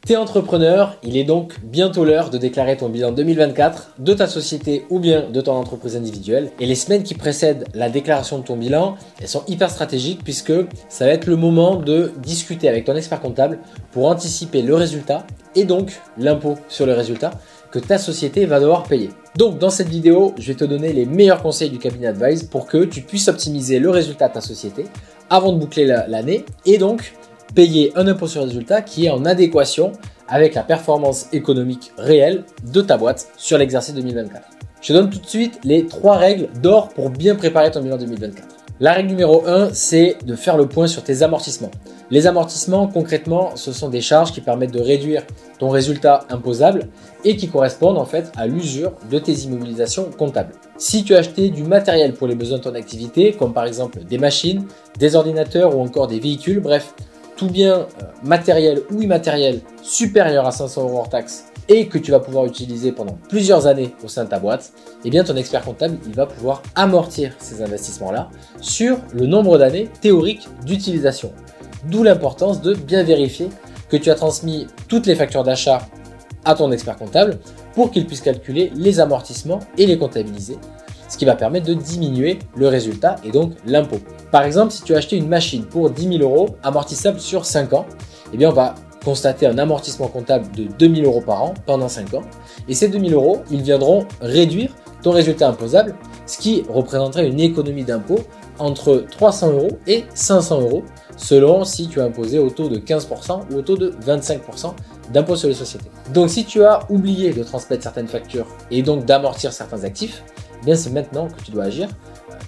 T'es entrepreneur, il est donc bientôt l'heure de déclarer ton bilan 2024 de ta société ou bien de ton entreprise individuelle. Et les semaines qui précèdent la déclaration de ton bilan, elles sont hyper stratégiques puisque ça va être le moment de discuter avec ton expert comptable pour anticiper le résultat et donc l'impôt sur le résultat que ta société va devoir payer. Donc dans cette vidéo, je vais te donner les meilleurs conseils du cabinet Advice pour que tu puisses optimiser le résultat de ta société avant de boucler l'année et donc payer un impôt sur le résultat qui est en adéquation avec la performance économique réelle de ta boîte sur l'exercice 2024. Je te donne tout de suite les 3 règles d'or pour bien préparer ton bilan 2024. La règle numéro 1, c'est de faire le point sur tes amortissements. Les amortissements, concrètement, ce sont des charges qui permettent de réduire ton résultat imposable et qui correspondent en fait à l'usure de tes immobilisations comptables. Si tu as acheté du matériel pour les besoins de ton activité, comme par exemple des machines, des ordinateurs ou encore des véhicules, bref, tout bien matériel ou immatériel supérieur à 500 € hors taxe et que tu vas pouvoir utiliser pendant plusieurs années au sein de ta boîte, eh bien ton expert comptable il va pouvoir amortir ces investissements-là sur le nombre d'années théoriques d'utilisation. D'où l'importance de bien vérifier que tu as transmis toutes les factures d'achat à ton expert comptable pour qu'il puisse calculer les amortissements et les comptabiliser, ce qui va permettre de diminuer le résultat et donc l'impôt. Par exemple, si tu as acheté une machine pour 10 000 € amortissable sur 5 ans, eh bien on va constater un amortissement comptable de 2 000 € par an pendant 5 ans. Et ces 2 000 €, ils viendront réduire ton résultat imposable, ce qui représenterait une économie d'impôt entre 300 € et 500 € selon si tu as imposé au taux de 15% ou au taux de 25% d'impôt sur les sociétés. Donc si tu as oublié de transmettre certaines factures et donc d'amortir certains actifs, eh bien c'est maintenant que tu dois agir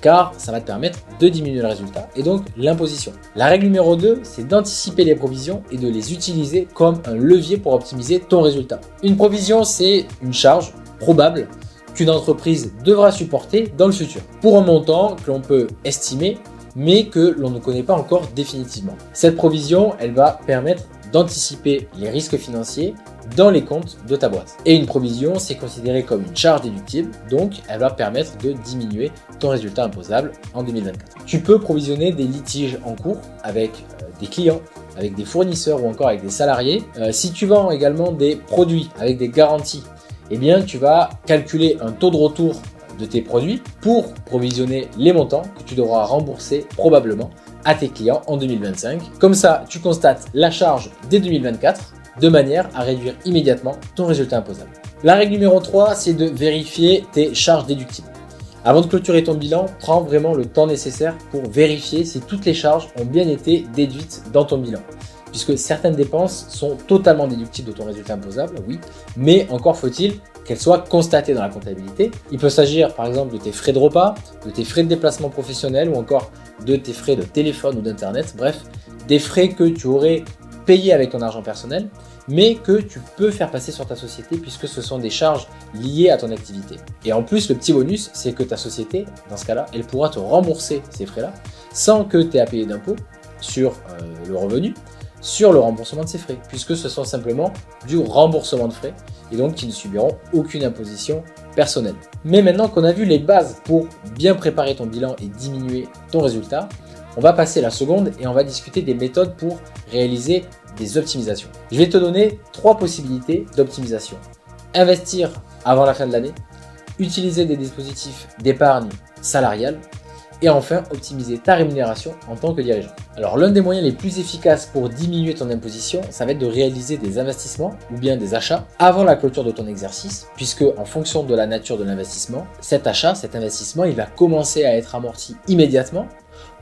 car ça va te permettre de diminuer le résultat et donc l'imposition. La règle numéro 2, c'est d'anticiper les provisions et de les utiliser comme un levier pour optimiser ton résultat. Une provision, c'est une charge probable qu'une entreprise devra supporter dans le futur pour un montant que l'on peut estimer mais que l'on ne connaît pas encore définitivement. Cette provision, elle va permettre d'anticiper les risques financiers dans les comptes de ta boîte. Et une provision, c'est considéré comme une charge déductible, donc elle va permettre de diminuer ton résultat imposable en 2024. Tu peux provisionner des litiges en cours avec des clients, avec des fournisseurs ou encore avec des salariés. Si tu vends également des produits avec des garanties, eh bien tu vas calculer un taux de retour de tes produits pour provisionner les montants que tu devras rembourser probablement à tes clients en 2025. Comme ça, tu constates la charge dès 2024 de manière à réduire immédiatement ton résultat imposable. La règle numéro 3, c'est de vérifier tes charges déductibles. Avant de clôturer ton bilan, prends vraiment le temps nécessaire pour vérifier si toutes les charges ont bien été déduites dans ton bilan. Puisque certaines dépenses sont totalement déductibles de ton résultat imposable, oui, mais encore faut-il qu'elles soient constatées dans la comptabilité. Il peut s'agir par exemple de tes frais de repas, de tes frais de déplacement professionnel ou encore de tes frais de téléphone ou d'internet, bref, des frais que tu aurais payés avec ton argent personnel, mais que tu peux faire passer sur ta société puisque ce sont des charges liées à ton activité. Et en plus, le petit bonus, c'est que ta société, dans ce cas-là, elle pourra te rembourser ces frais-là sans que tu aies à payer d'impôt sur le revenu, sur le remboursement de ces frais, puisque ce sont simplement du remboursement de frais et donc qui ne subiront aucune imposition personnelle. Mais maintenant qu'on a vu les bases pour bien préparer ton bilan et diminuer ton résultat, on va passer à la seconde et on va discuter des méthodes pour réaliser des optimisations. Je vais te donner 3 possibilités d'optimisation. Investir avant la fin de l'année, utiliser des dispositifs d'épargne salariale et enfin optimiser ta rémunération en tant que dirigeant. Alors l'un des moyens les plus efficaces pour diminuer ton imposition, ça va être de réaliser des investissements ou bien des achats avant la clôture de ton exercice, puisque en fonction de la nature de l'investissement, cet achat, cet investissement, il va commencer à être amorti immédiatement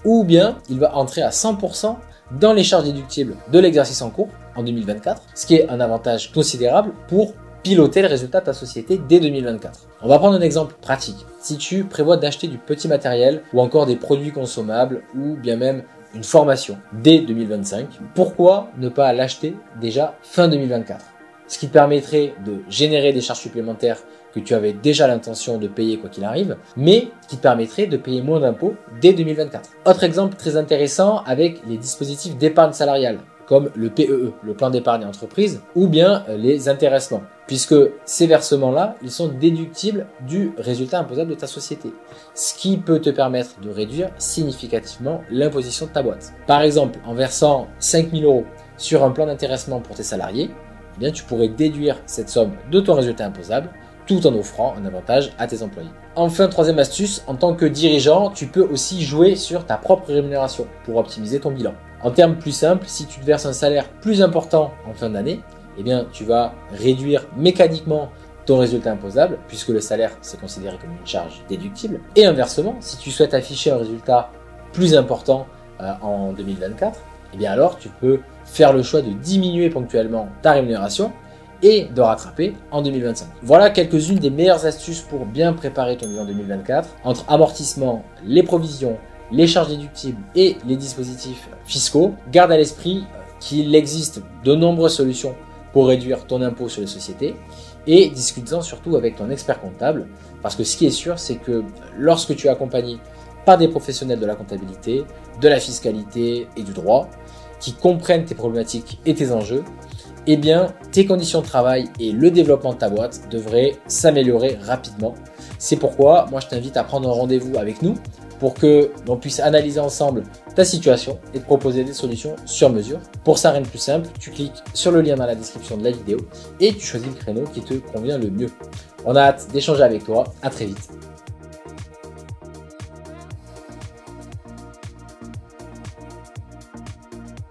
ou bien il va entrer à 100% dans les charges déductibles de l'exercice en cours en 2024, ce qui est un avantage considérable pour piloter le résultat de ta société dès 2024. On va prendre un exemple pratique. Si tu prévois d'acheter du petit matériel ou encore des produits consommables ou bien même une formation dès 2025, pourquoi ne pas l'acheter déjà fin 2024? Ce qui te permettrait de générer des charges supplémentaires que tu avais déjà l'intention de payer quoi qu'il arrive, mais qui te permettrait de payer moins d'impôts dès 2024. Autre exemple très intéressant avec les dispositifs d'épargne salariale, comme le PEE, le plan d'épargne entreprise, ou bien les intéressements, puisque ces versements-là, ils sont déductibles du résultat imposable de ta société, ce qui peut te permettre de réduire significativement l'imposition de ta boîte. Par exemple, en versant 5 000 € sur un plan d'intéressement pour tes salariés, eh bien, tu pourrais déduire cette somme de ton résultat imposable tout en offrant un avantage à tes employés. Enfin, troisième astuce, en tant que dirigeant, tu peux aussi jouer sur ta propre rémunération pour optimiser ton bilan. En termes plus simples, si tu te verses un salaire plus important en fin d'année, eh bien, tu vas réduire mécaniquement ton résultat imposable, puisque le salaire, c'est considéré comme une charge déductible. Et inversement, si tu souhaites afficher un résultat plus important en 2024, eh bien alors tu peux faire le choix de diminuer ponctuellement ta rémunération et de rattraper en 2025. Voilà quelques-unes des meilleures astuces pour bien préparer ton bilan 2024. Entre amortissement, les provisions, les charges déductibles et les dispositifs fiscaux, garde à l'esprit qu'il existe de nombreuses solutions pour réduire ton impôt sur les sociétés et discute-en surtout avec ton expert comptable parce que ce qui est sûr, c'est que lorsque tu es accompagné par des professionnels de la comptabilité, de la fiscalité et du droit qui comprennent tes problématiques et tes enjeux, eh bien, tes conditions de travail et le développement de ta boîte devraient s'améliorer rapidement. C'est pourquoi moi je t'invite à prendre un rendez-vous avec nous pour que l'on puisse analyser ensemble ta situation et te proposer des solutions sur mesure. Pour ça, rien de plus simple, tu cliques sur le lien dans la description de la vidéo et tu choisis le créneau qui te convient le mieux. On a hâte d'échanger avec toi. À très vite.